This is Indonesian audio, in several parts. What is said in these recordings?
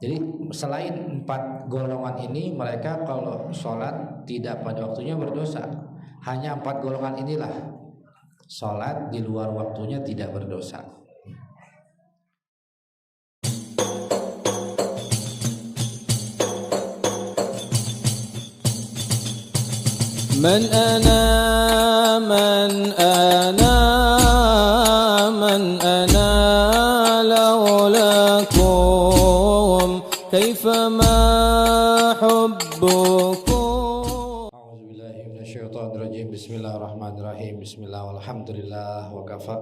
Jadi selain 4 golongan ini, mereka kalau sholat tidak pada waktunya berdosa. Hanya 4 golongan inilah sholat di luar waktunya tidak berdosa. من أنا لولاكم كيفما حبكم. أعوذ بالله من الشيطان الرجيم. بسم الله الرحمن الرحيم. بسم الله والحمد لله وكفى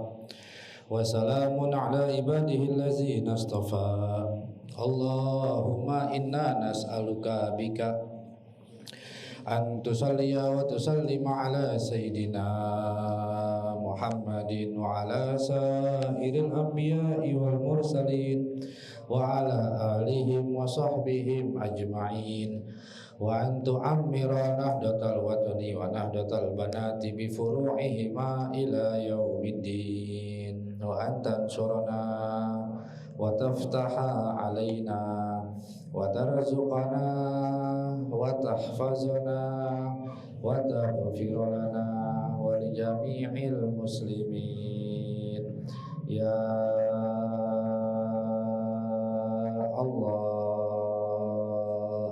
وسلام على عباده الذين اصطفى. اللهم إنا نسألك بك أن تصلي وتسلم على سيدنا محمد وعلى سائر الأنبياء والمرسلين وعلى آلهم وصحبهم أجمعين، وأن تعمر نهضة الوطن ونهضة البنات بفروعهما إلى يوم الدين، وأن تنصرنا وتفتح علينا وترزقنا وتحفظنا وتغفر لنا ولجميع المسلمين يا الله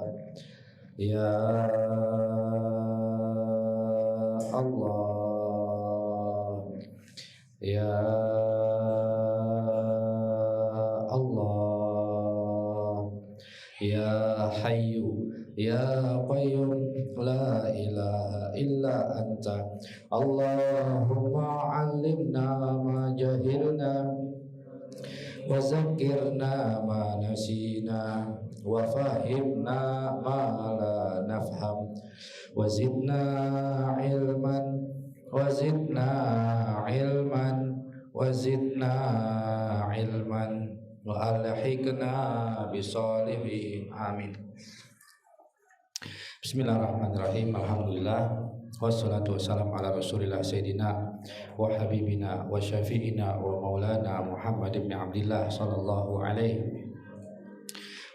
يا الله يا Ya Hayyu Ya Qayyum La ilaha illa anta Allahumma allimna ma jahilna wa zakirna ma nasina wa fahimna ma la nafham wa zidna ilman wa zidna ilman wa zidna ilman wa alhiqna bisolihin, amin. Bismillahirrahmanirrahim. Alhamdulillah wassalatu wassalamu ala rasulillah sayyidina wa habibina wa syafi'ina wa maulana Muhammad ibn Abdillah sallallahu alaihi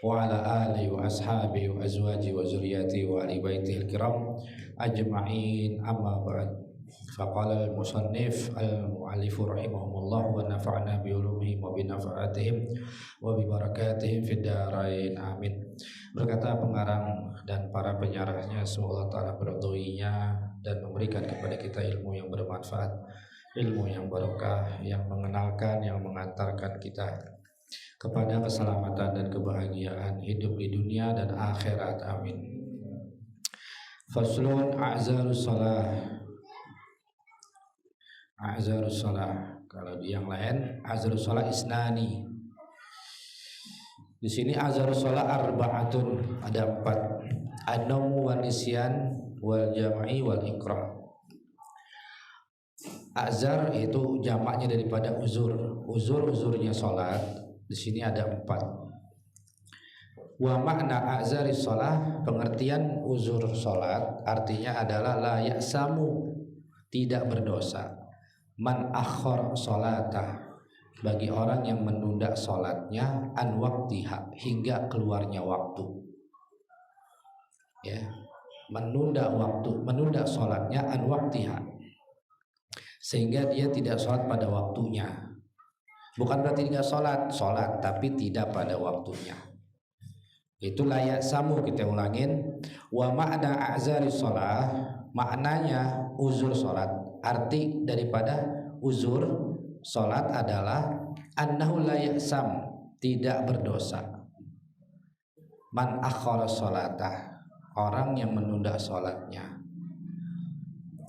wa ala alihi wa ashabihi wa azwaji wa zuriyati wa ali baitihil kiram ajma'in, amma ba'd. Faqala al-musannif al-mu'allif rahimahumullah wa nafa'na bi ulumihim wa bi nafa'atihim wa bi barakatihim fid darain, amin. Berkata pengarang dan para penyarahnya, semoga Allah Ta'ala meridhoinya dan memberikan kepada kita ilmu yang bermanfaat, ilmu yang barokah, yang mengenalkan, yang mengantarkan kita kepada keselamatan dan kebahagiaan hidup di dunia dan akhirat, amin. Faslun a'zarus salah. A'zarus salah, kalau di yang lain a'zarus salah isnani. Di sini a'zarus salah arba'atun, ada 4. An-nawmu wan nisyan wal jam'i wal ikrah. A'zar itu jamaknya daripada uzur. Uzurnya salat. Di sini ada 4. Wa makna a'zaris salah, pengertian uzur salat artinya adalah la ya'samu, tidak berdosa. Man akhor sholatah, bagi orang yang menunda sholatnya an waktiha, hingga keluarnya waktu. Ya, menunda sholatnya an waktiha, sehingga dia tidak sholat pada waktunya. Bukan berarti tidak sholat tapi tidak pada waktunya. Itu layak samu, kita ulangin. Wa ma'na a'zari sholah, maknanya uzur sholat. Arti daripada uzur sholat adalah annahu la ya'sam, tidak berdosa. Man akhara sholatah, orang yang menunda sholatnya.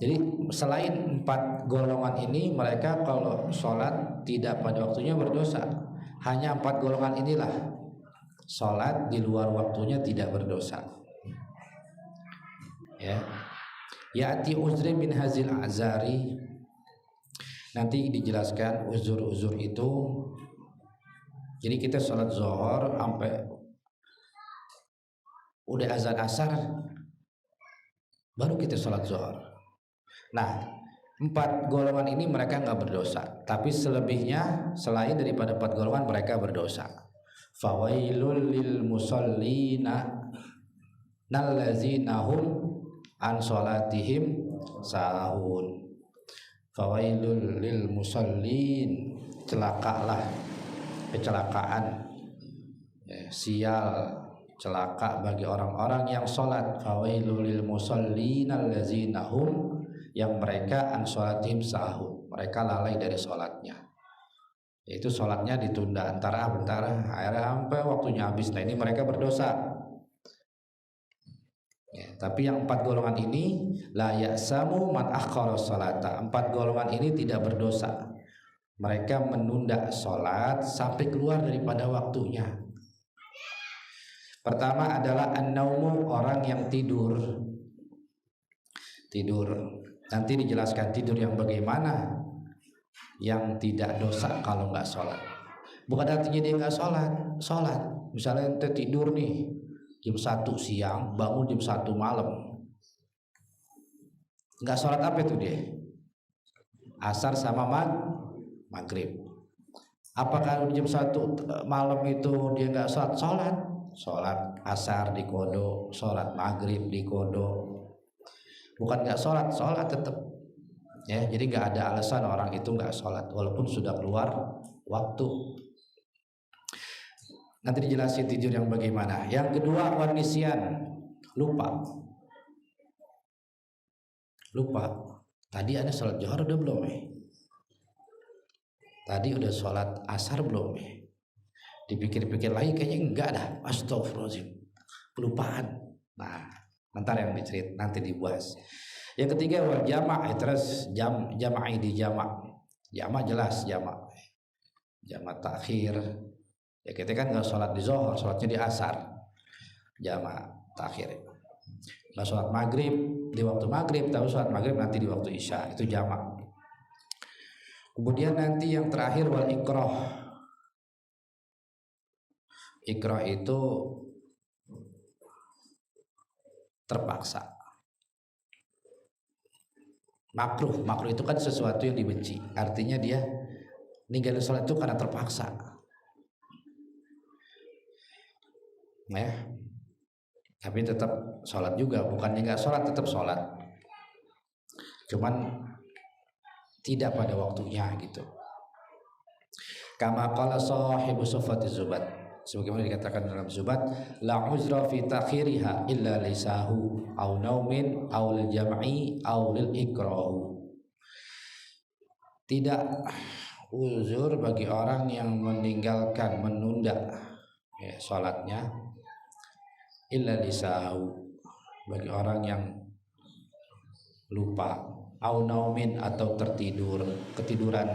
Jadi selain 4 golongan ini, mereka kalau sholat tidak pada waktunya berdosa. Hanya 4 golongan inilah sholat di luar waktunya tidak berdosa. Ya. Ya'ti uzri bin hazil azari, nanti dijelaskan uzur-uzur itu. Jadi kita sholat zuhur sampai udah azan asar baru kita sholat zuhur. Nah, 4 golongan ini mereka nggak berdosa, tapi selebihnya selain daripada 4 golongan mereka berdosa. fawailul lil musallina allazina hum an salatihim sahun. Fawailul lil musallin, celakalah, kecelakaan, sial, celaka bagi orang-orang yang sholat. Fawailul lil musallin allazina hum, yang mereka an salatihim sahun, mereka lalai dari sholatnya. Yaitu sholatnya ditunda antara akhirnya sampai waktunya habis. Nah ini mereka berdosa. Ya, tapi yang 4 golongan ini la ya'samu man akhkhara sholata. 4 golongan ini tidak berdosa. Mereka menunda sholat sampai keluar daripada waktunya. Pertama adalah an-naumu, orang yang tidur. Nanti dijelaskan tidur yang bagaimana. Yang tidak dosa kalau nggak sholat. Bukan artinya dia nggak sholat. Misalnya ente tidur nih jam 1 siang, bangun jam 1 malam, nggak sholat, apa itu dia? Asar sama maghrib. Apakah jam 1 malam itu dia nggak sholat? Sholat asar dikodok, sholat maghrib dikodok. Bukan nggak sholat tetap. Ya, jadi nggak ada alasan orang itu nggak sholat walaupun sudah keluar waktu. Nanti dijelasin tidur yang bagaimana. Yang kedua wanisian, lupa. Tadi ada sholat zuhur udah belum Tadi udah sholat asar belum Dipikir-pikir lagi kayaknya enggak dah. Astagfirullahaladzim, kelupaan. Nah, ntar yang dicerit nanti dibahas. Yang ketiga wal jama', terus jama'i di jama'. Jama' jelas jama' takhir. Ya kita kan nggak sholat di zuhur, sholatnya di asar. Jama' takhir. Nggak sholat maghrib di waktu maghrib, tapi sholat maghrib nanti di waktu isya, itu jama'. Kemudian nanti yang terakhir wal ikrah. Ikrah itu terpaksa. Makruh itu kan sesuatu yang dibenci. Artinya dia ninggalin sholat itu karena terpaksa. Ya, tapi tetap sholat juga. Bukannya nggak sholat, tetap sholat. Cuman tidak pada waktunya gitu. Kama qala sahibu sufatiz zubat, sebagaimana dikatakan dalam Zubat, la uzra fi takhiriha illa lisahu au naumin au lil jam'i au lil ikrahu. Tidak uzur bagi orang yang menunda salatnya, illa lisahu, bagi orang yang lupa, au naumin atau ketiduran,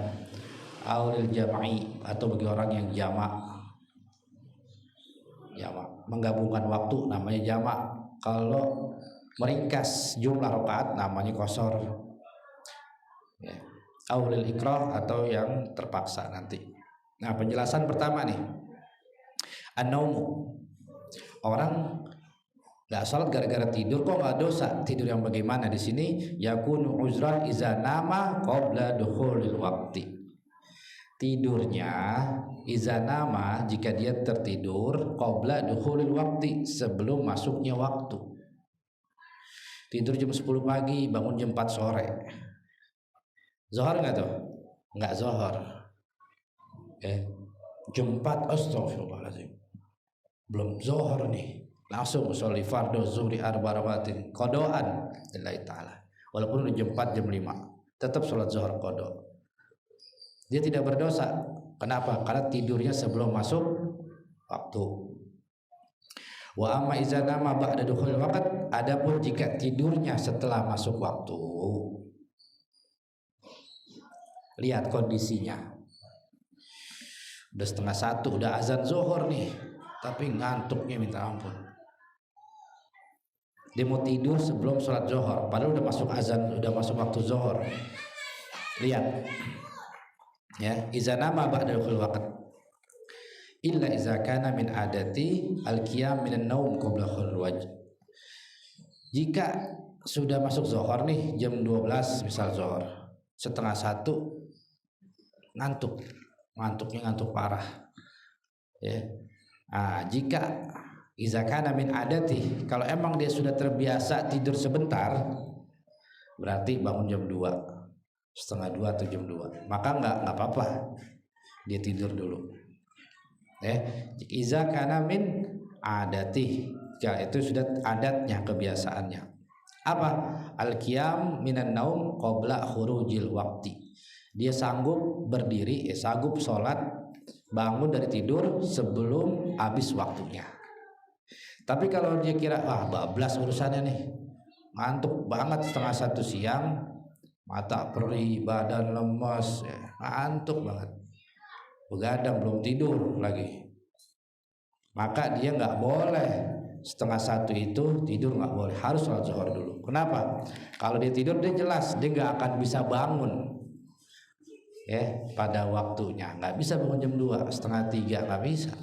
au lil jam'i atau bagi orang yang jamak, menggabungkan waktu namanya jamak. Kalau meringkas jumlah rakaat namanya qashar. Ya. Aulil ikrah atau yang terpaksa nanti. Nah, penjelasan pertama nih. An-naumu. Orang nggak salat gara-gara tidur, kok nggak dosa? Tidur yang bagaimana di sini? Yakunu uzran iza nama qabla dukhulil waqti. Tidurnya iza nama jika dia tertidur qabla dukhulil waqti, sebelum masuknya waktu. Tidur jam 10 pagi, bangun jam 4 sore. Zuhur enggak tuh? Enggak zuhur. Jam 4, astagfirullahaladzim, belum zuhur nih, langsung sholli fardhu zuhri arba rakatin qadoan lillahi ta'ala. Walaupun udah jam 4, jam 5, tetap sholat zuhur qado. Dia tidak berdosa. Kenapa? Karena tidurnya sebelum masuk waktu. Wa amma iza nama ba'da dukhul waqt, adapun jika tidurnya setelah masuk waktu. Lihat kondisinya. Udah 12:30, udah azan zuhur nih, tapi ngantuknya minta ampun. Dia mau tidur sebelum sholat zuhur, padahal udah masuk azan, udah masuk waktu zuhur. Lihat. Ya, iza nama ba'da dukhul waqt. Illa iza kana min adati al-qiyam minan naum qabla khulul wajh. Jika sudah masuk zuhur nih, jam 12 misal zuhur, 12:30 ngantuknya ngantuk parah. Ya. Jika iza kana min adati, kalau emang dia sudah terbiasa tidur sebentar, berarti bangun jam 2, setengah 2 atau jam 2, maka nggak apa-apa dia tidur dulu. Iza kana min adati, ya itu sudah adatnya, kebiasaannya. Apa? Al-qiyam minan naum qabla khurujil waqti. Dia sanggup berdiri, sanggup sholat, bangun dari tidur sebelum habis waktunya. Tapi kalau dia kira bablas urusannya nih, ngantuk banget setengah 1 siang, mata perih, badan lemas, ngantuk banget, begadang belum tidur lagi, maka dia nggak boleh setengah 1 itu tidur, nggak boleh, harus sholat zuhur dulu. Kenapa? Kalau dia tidur dia jelas dia nggak akan bisa bangun pada waktunya, nggak bisa bangun jam 2, setengah 3, nggak bisa.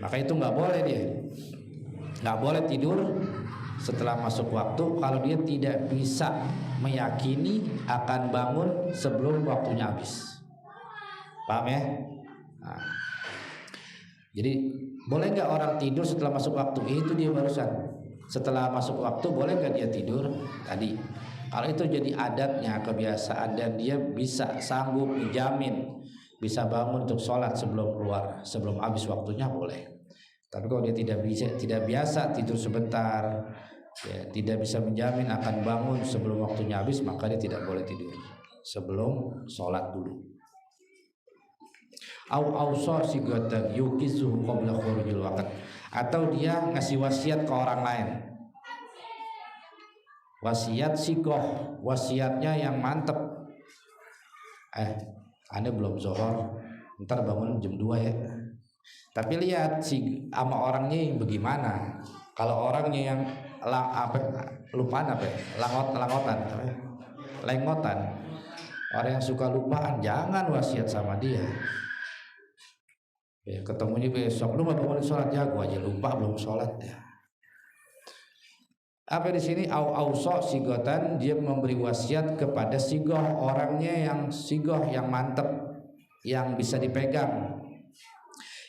Maka itu nggak boleh, dia nggak boleh tidur setelah masuk waktu kalau dia tidak bisa meyakini akan bangun sebelum waktunya habis. Paham ya? Jadi boleh nggak orang tidur setelah masuk waktu? Itu dia barusan, setelah masuk waktu boleh nggak dia tidur tadi? Kalau itu jadi adatnya, kebiasaan, dan dia bisa sanggup menjamin bisa bangun untuk sholat sebelum keluar, sebelum habis waktunya, boleh. Tapi kalau dia tidak biasa tidur sebentar, tidak bisa menjamin akan bangun sebelum waktunya habis, maka dia tidak boleh tidur sebelum sholat dulu. Atau dia ngasih wasiat ke orang lain. Wasiat sigoh, wasiatnya yang mantep. Anda belum zuhur, ntar bangun jam 2 ya. Tapi lihat sama orangnya yang bagaimana. Kalau orangnya yang lengotan, orang yang suka lupaan, jangan wasiat sama dia. Ketemunya besok, lu mau bangun sholat, ya gua aja lupa belum sholat ya. Apa di sini ausok sigotan, dia memberi wasiat kepada sigoh, orangnya yang sigoh, yang mantep, yang bisa dipegang.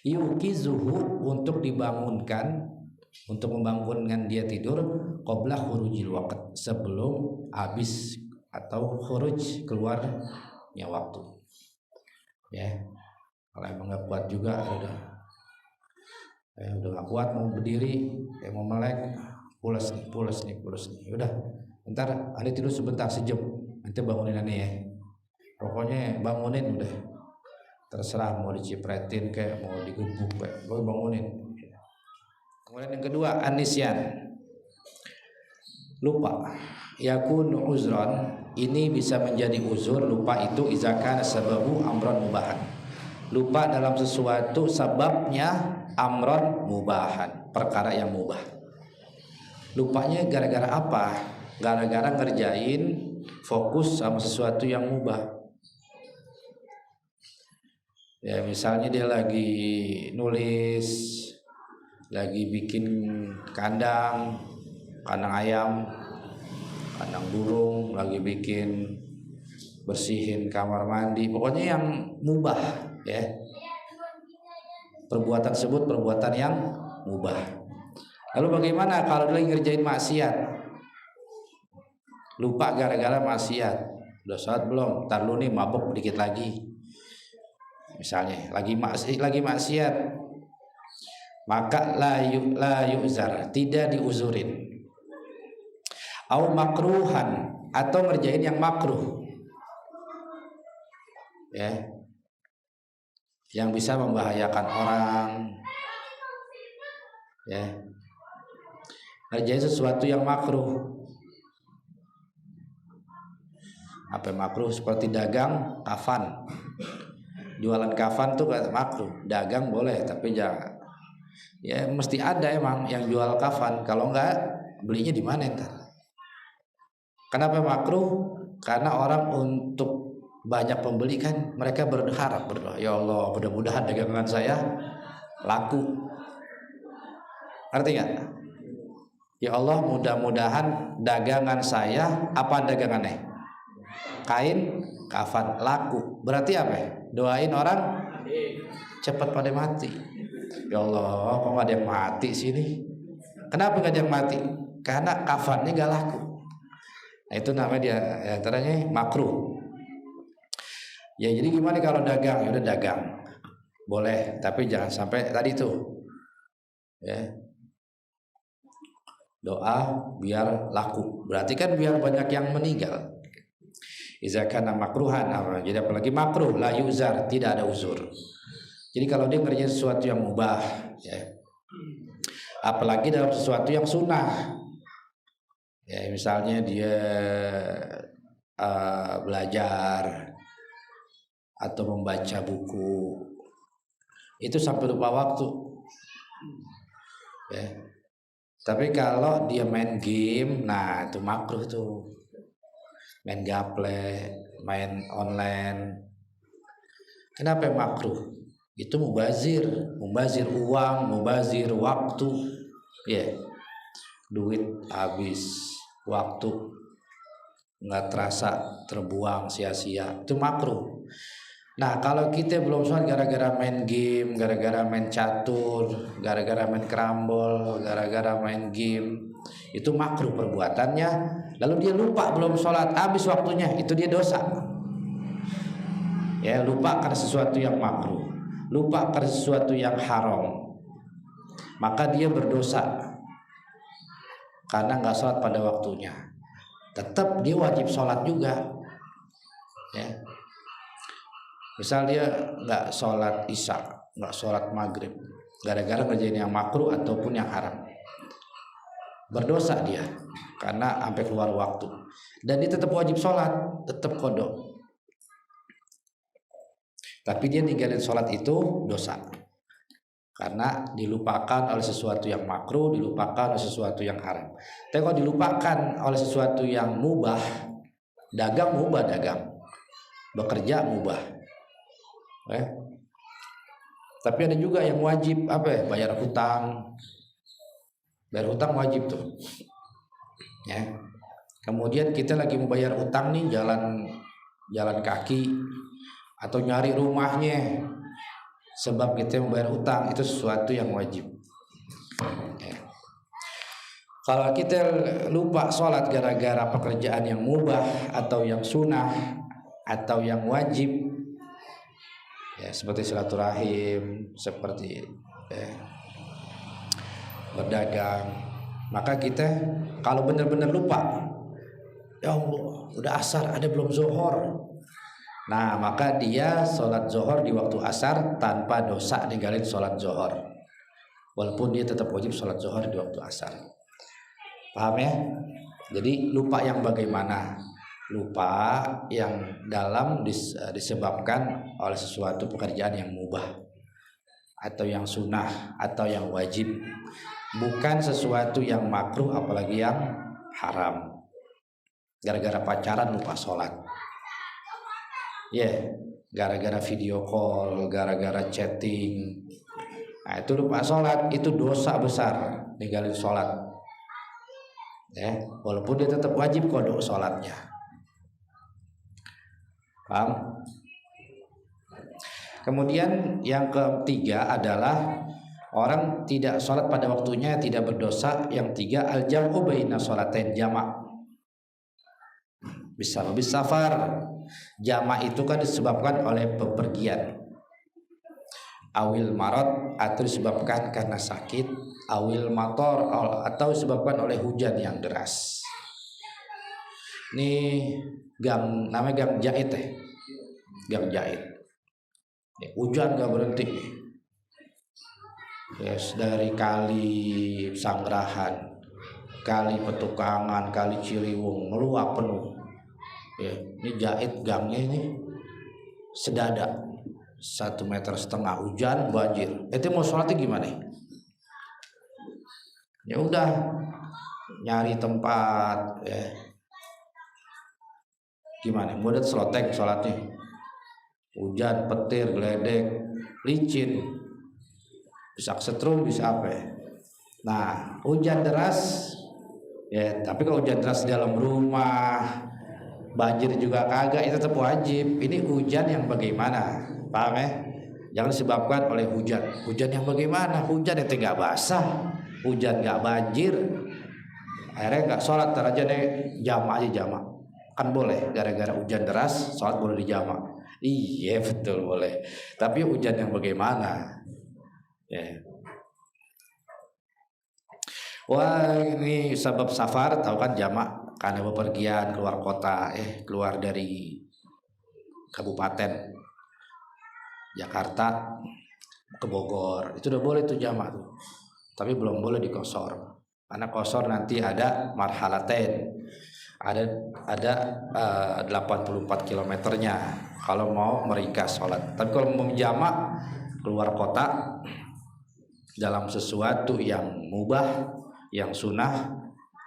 Yukizuhu, untuk dibangunkan, untuk membangunkan dia tidur qabla khurujil waqt, sebelum habis atau khuruj, keluarnya waktu. Kalau emang nggak kuat juga udah nggak kuat, mau berdiri, mau melek, pulas nih, udah ntar ada tidur sebentar sejam, nanti bangunin aneh ya, pokoknya bangunin, udah terserah mau dicipretin kayak mau digebuk kayak, bangunin. Kemudian yang kedua, anisyan, lupa. Yakun uzron, ini bisa menjadi uzur, lupa itu izakana sababu amron mubahan, lupa dalam sesuatu sebabnya amron mubahan, perkara yang mubah. Lupanya gara-gara apa? Gara-gara ngerjain, fokus sama sesuatu yang mubah. Ya misalnya dia lagi nulis, lagi bikin kandang ayam, kandang burung, lagi bikin bersihin kamar mandi, pokoknya yang mubah ya. Perbuatan tersebut perbuatan yang mubah. Lalu bagaimana kalau dia lagi ngerjain maksiat? Lupa gara-gara maksiat. Udah sholat belum? Ntar lu nih mabuk dikit lagi. Misalnya lagi maksiat, maka la yu'zar, tidak diuzurin. Au makruhan, atau ngerjain yang makruh. Yang bisa membahayakan orang. Ngerjain sesuatu yang makruh. Apa yang makruh? Seperti dagang kafan. Jualan kafan tuh gak makruh. Dagang boleh tapi jangan. Ya mesti ada emang yang jual kafan. Kalau enggak, belinya di mana ntar? Kenapa makruh? Karena orang untuk banyak pembeli kan, mereka berharap, berdoa, ya Allah mudah-mudahan dagangan saya laku. Arti gak? Ya Allah mudah-mudahan dagangan saya, apa dagangannya? Kain kafan laku. Berarti apa? doain orang cepat pada mati. Ya Allah, kok nggak ada yang mati sini? Kenapa nggak ada yang mati? Karena kafannya nggak laku. Nah, itu namanya dia antaranya makruh. Ya jadi gimana kalau dagang? Ya udah dagang, boleh, tapi jangan sampai tadi tuh, ya doa biar laku. Berarti kan biar banyak yang meninggal. Iza kana makruhan, jadi apalagi makruh la yuzar, tidak ada uzur. Jadi kalau dia ngerjain sesuatu yang mubah, ya, apalagi dalam sesuatu yang sunnah, ya misalnya dia belajar atau membaca buku, itu sampai lupa waktu, ya. Tapi kalau dia main game, nah itu makruh tuh, main gaple, main online. Kenapa makruh? Itu mubazir uang, mubazir waktu, ya, duit habis, waktu nggak terasa terbuang sia-sia, itu makruh. Nah kalau kita belum sholat gara-gara main game, gara-gara main catur, gara-gara main kerambol, gara-gara main game, itu makruh perbuatannya. Lalu dia lupa belum sholat, habis waktunya, itu dia dosa. Ya, lupa karena sesuatu yang makruh, lupa karena sesuatu yang haram, maka dia berdosa karena nggak sholat pada waktunya. Tetap dia wajib sholat juga, ya. Misal dia nggak sholat isya, nggak sholat maghrib, gara-gara kerjain yang makruh ataupun yang haram, berdosa dia karena sampai keluar waktu. Dan dia tetap wajib sholat, tetap qada. Tapi dia ninggalin sholat itu dosa karena dilupakan oleh sesuatu yang makruh, dilupakan oleh sesuatu yang haram. Tapi kalau dilupakan oleh sesuatu yang mubah, dagang mubah, dagang, bekerja mubah. Tapi ada juga yang wajib, bayar hutang. Bayar hutang wajib tuh, ya. Kemudian kita lagi mau bayar hutang nih, jalan kaki atau nyari rumahnya, sebab kita mau bayar hutang, itu sesuatu yang wajib, ya. Kalau kita lupa sholat gara-gara pekerjaan yang mubah atau yang sunnah atau yang wajib, ya, seperti silaturahim, seperti berdagang, maka kita kalau benar-benar lupa, ya Allah udah asar, ada belum zuhur, nah maka dia sholat zuhur di waktu asar tanpa dosa ninggalin sholat zuhur, walaupun dia tetap wajib sholat zuhur di waktu asar. Paham ya? Jadi lupa yang bagaimana? Lupa yang dalam disebabkan oleh sesuatu pekerjaan yang mubah atau yang sunnah atau yang wajib, bukan sesuatu yang makruh apalagi yang haram. Gara-gara pacaran lupa sholat, gara-gara video call, gara-gara chatting, nah itu lupa sholat, itu dosa besar, ninggalin sholat, ya, walaupun dia tetap wajib qada sholatnya. Paham? Kemudian yang ketiga adalah orang tidak sholat pada waktunya tidak berdosa. Yang tiga, al-jam'u baina sholatain, jamak. Bisa lebih safar. Jamak itu kan disebabkan oleh bepergian, awil marad, atau disebabkan karena sakit, awil mator, atau disebabkan oleh hujan yang deras. Ini gang, namanya gang jait, gang jait. Hujan gak berhenti, yes, dari kali Sangrahan, kali Petukangan, kali Ciliwung meluap penuh. Ya, ini jait gangnya ini sedada 1,5 meter, hujan banjir. Itu mau sholatnya gimana? Ya udah nyari tempat, ya. Gimana? Mau seloteng sholatnya, hujan, petir, geledek, licin, bisa kesetrum, bisa apa ya. Nah hujan deras, ya, tapi kalau hujan deras di dalam rumah, banjir juga kagak, itu tetap wajib. Ini hujan yang bagaimana? Paham ya? Jangan disebabkan oleh hujan. Hujan yang bagaimana? Hujan yang tidak basah, hujan nggak banjir. Akhirnya nggak sholat, aja deh jamak aja jamak. Kan boleh, gara-gara hujan deras, sholat boleh dijamak. Iya betul boleh. Tapi hujan yang bagaimana? Ya. Wah ini sebab safar, tahu kan jamak karena bepergian keluar kota, keluar dari kabupaten Jakarta ke Bogor, itu udah boleh tuh jamak tuh. Tapi belum boleh dikosor, karena kosor nanti ada marhalaten, ada 84 kilometernya kalau mau meringkas sholat. Tapi kalau mau jamak keluar kota dalam sesuatu yang mubah, yang sunnah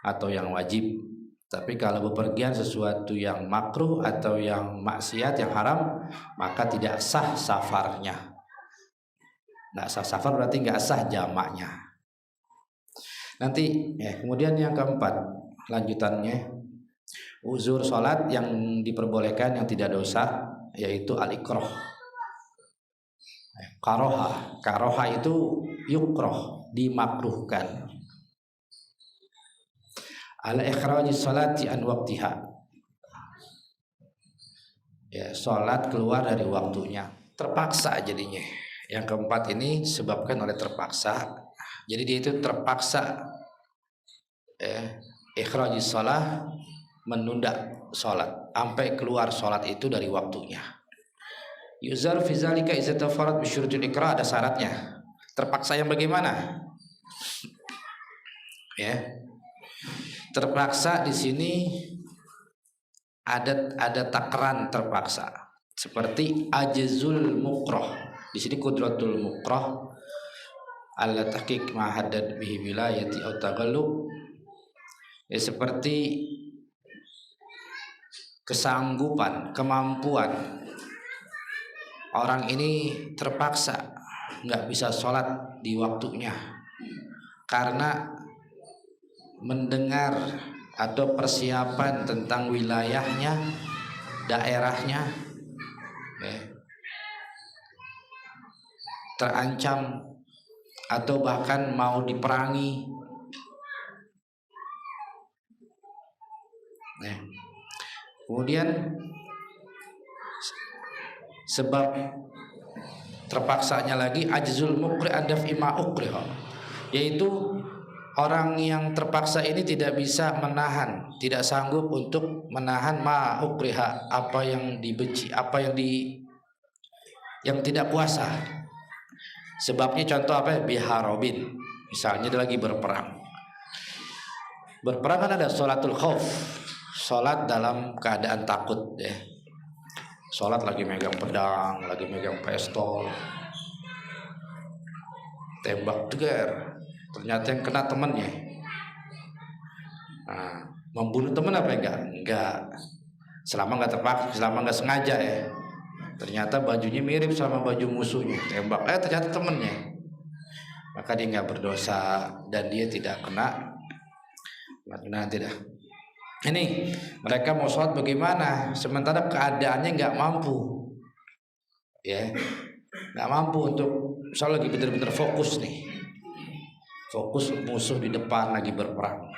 atau yang wajib. Tapi kalau bepergian sesuatu yang makruh atau yang maksiat, yang haram, maka tidak sah safarnya. Nggak sah safar berarti nggak sah jamaknya. Nanti kemudian yang keempat lanjutannya, uzur sholat yang diperbolehkan yang tidak dosa, yaitu al-ikroh. Karoha itu yukroh, dimakruhkan. Al-ikhraji sholati an waktiha, ya sholat keluar dari waktunya, terpaksa jadinya. Yang keempat ini disebabkan oleh terpaksa. Jadi dia itu terpaksa ikhraji sholat, menunda sholat sampai keluar sholat itu dari waktunya. Yuzar fi zalika idza tafarrad bi syurutil ikra, ada syaratnya. Terpaksa yang bagaimana? Ya. Terpaksa di sini ada takaran terpaksa. Seperti ajzul mukrah. Di sini kudratul mukrah ala tahqiq ma haddad bihi wilayati au taghallub. Ya, seperti kesanggupan, kemampuan. Orang ini terpaksa nggak bisa sholat di waktunya karena mendengar atau persiapan tentang wilayahnya, daerahnya, terancam atau bahkan mau diperangi. Kemudian sebab terpaksanya lagi ajzul mukri adaf ima ukriha, yaitu orang yang terpaksa ini tidak bisa menahan, tidak sanggup untuk menahan ma ukriha, apa yang dibenci, apa yang tidak kuasa. Sebabnya contoh apa? Biharobin, misalnya dia lagi berperang. Berperang kan ada sholatul khauf, sholat dalam keadaan takut ya. Sholat lagi megang pedang, lagi megang pistol, tembak tegar. Ternyata yang kena temannya. Nah, membunuh teman apa enggak? Selama enggak terpaksa, selama enggak sengaja ya. Ternyata bajunya mirip sama baju musuhnya, tembak. Ternyata temannya. Maka dia enggak berdosa dan dia tidak kena. Tidak. Ini mereka mau sholat bagaimana? Sementara keadaannya enggak mampu. Ya, enggak mampu untuk misalnya lagi benar-benar fokus nih. Fokus musuh di depan lagi berperang.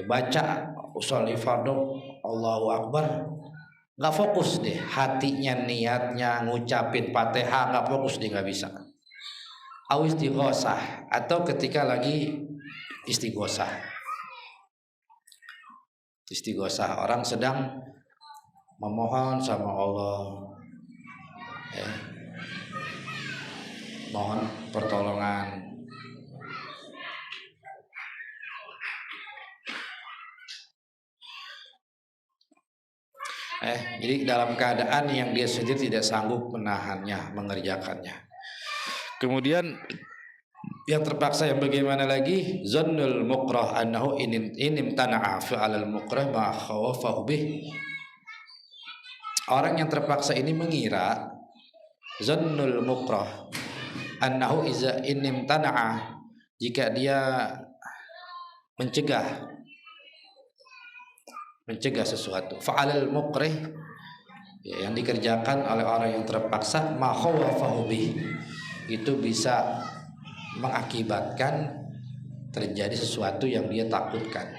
Baca usolli fardhu Allahu Akbar, nggak fokus deh, hatinya niatnya ngucapin Fatihah nggak fokus dia, nggak bisa. Au istighosah, atau ketika lagi istighosah. Istighosah orang sedang memohon sama Allah, mohon pertolongan. Jadi dalam keadaan yang dia sendiri tidak sanggup menahannya, mengerjakannya. Kemudian yang terpaksa yang bagaimana lagi? Zannul mukrah annahu inim tana'a fi'alal mukrah ma khawafahu bih. Orang yang terpaksa ini mengira zannul mukrah annahu iza inim tana'a, jika dia mencegah sesuatu, fa'alal mukrih, Ya, yang dikerjakan oleh orang yang terpaksa ma khawafahu bih, itu bisa mengakibatkan terjadi sesuatu yang dia takutkan.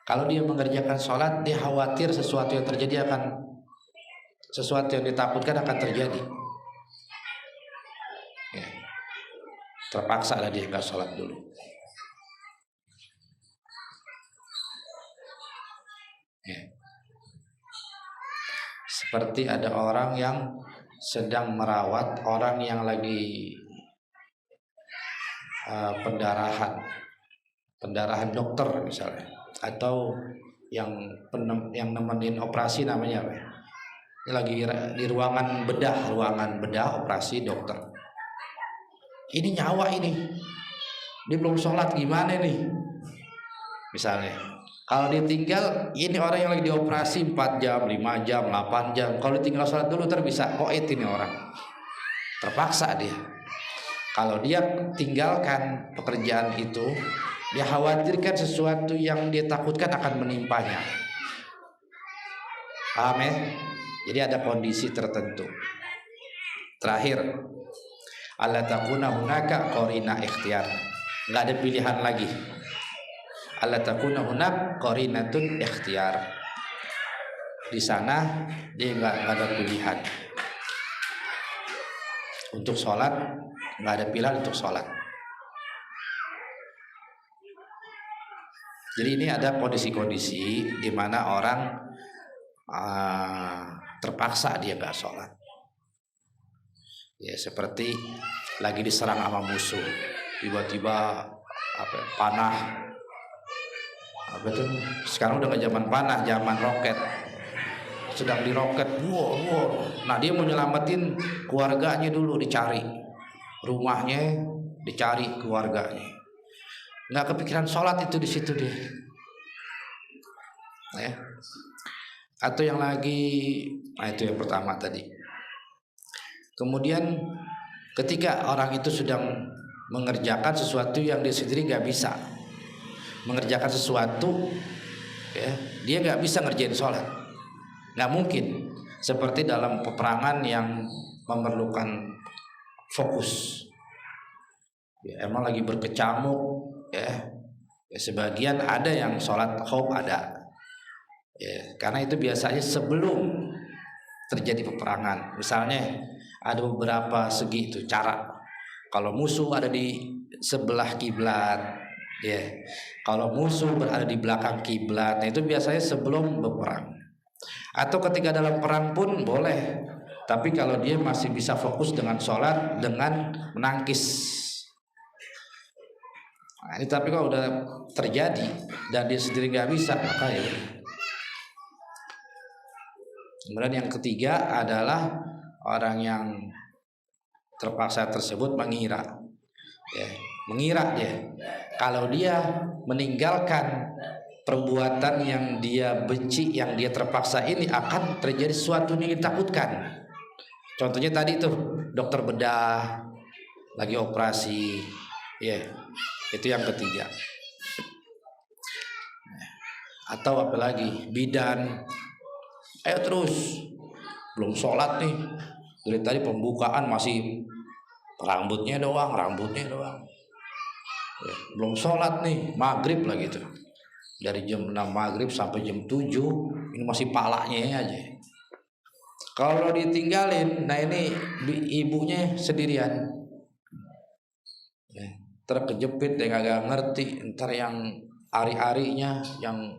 Kalau dia mengerjakan sholat, dia khawatir sesuatu yang terjadi sesuatu yang ditakutkan akan terjadi. Ya. Terpaksa lah dia nggak sholat dulu. Ya. Seperti ada orang yang sedang merawat orang yang lagi pendarahan dokter misalnya, atau yang nemenin operasi namanya apa? Ini lagi di ruangan bedah operasi dokter. Ini nyawa ini, dia belum sholat gimana nih? Misalnya, kalau ditinggal, ini orang yang lagi dioperasi 4 jam, 5 jam, 8 jam. Kalau ditinggal sholat dulu bisa koit ini orang. Terpaksa dia. Kalau dia tinggalkan pekerjaan itu, dia khawatirkan sesuatu yang dia takutkan akan menimpanya. Paham ya? Jadi ada kondisi tertentu. Terakhir, alla takuna hunaka qarina ikhtiar. Enggak ada pilihan lagi. Alla takuna hunak qarinatun ikhtiar. Di sana dia enggak ada pilihan. Untuk sholat enggak ada pilihan untuk sholat. Jadi ini ada kondisi-kondisi di mana orang terpaksa dia nggak sholat. Ya seperti lagi diserang sama musuh, tiba-tiba panah. Sekarang udah nggak zaman panah, zaman roket. Sedang diroket, wow. Nah dia mau nyelamatin keluarganya dulu, dicari rumahnya, dicari keluarganya. Nggak kepikiran sholat itu di situ dia. Ya. Atau yang lagi, itu yang pertama tadi. Kemudian ketika orang itu sedang mengerjakan sesuatu yang dia sendiri nggak bisa mengerjakan sesuatu, ya, dia nggak bisa ngerjain sholat, nggak mungkin. Seperti dalam peperangan yang memerlukan fokus, ya, emang lagi berkecamuk, ya sebagian ada yang sholat khauf ada, ya, karena itu biasanya sebelum terjadi peperangan. Misalnya ada beberapa segi itu cara. Kalau musuh ada di sebelah kiblat, ya, kalau musuh berada di belakang kiblat, nah itu biasanya sebelum berperang. Atau ketika dalam perang pun boleh, tapi kalau dia masih bisa fokus dengan sholat, dengan menangkis. Nah, ini tapi kalau udah terjadi dan dia sendiri nggak bisa, maka ya. Kemudian yang ketiga adalah orang yang terpaksa tersebut mengira, ya, mengira dia kalau dia meninggalkan perbuatan yang dia benci, yang dia terpaksa ini, akan terjadi sesuatu yang ditakutkan. Contohnya tadi tuh dokter bedah lagi operasi, ya, itu yang ketiga. Atau apalagi bidan, ayo terus, belum sholat nih, dari tadi pembukaan masih rambutnya doang, ya, belum sholat nih, maghrib lah gitu, dari jam 6 maghrib sampai jam 7, ini masih palanya aja. Kalau ditinggalin, nah ini ibunya sendirian, ya, terkejepit, dia kagak ngerti ntar yang ari-arinya, yang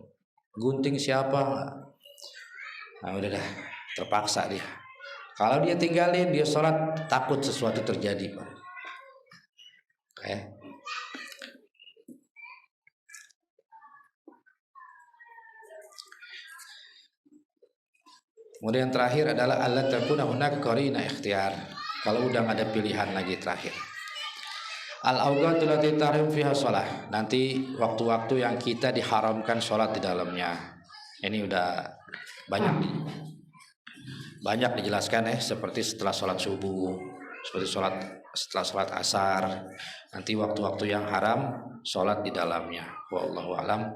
gunting siapa. Nah udah dah, terpaksa dia. Kalau dia tinggalin, dia sholat, takut sesuatu terjadi, Pak. Oke. Kemudian terakhir adalah alla takuna hunaka qarina ikhtiar. Kalau udah nggak ada pilihan lagi, terakhir. Al-awqatu allati tahrim fiha shalah. Nanti waktu-waktu yang kita diharamkan sholat di dalamnya. Ini udah banyak dijelaskan ya, seperti setelah sholat subuh, seperti sholat setelah sholat asar, nanti waktu-waktu yang haram sholat di dalamnya. Wallahu alam.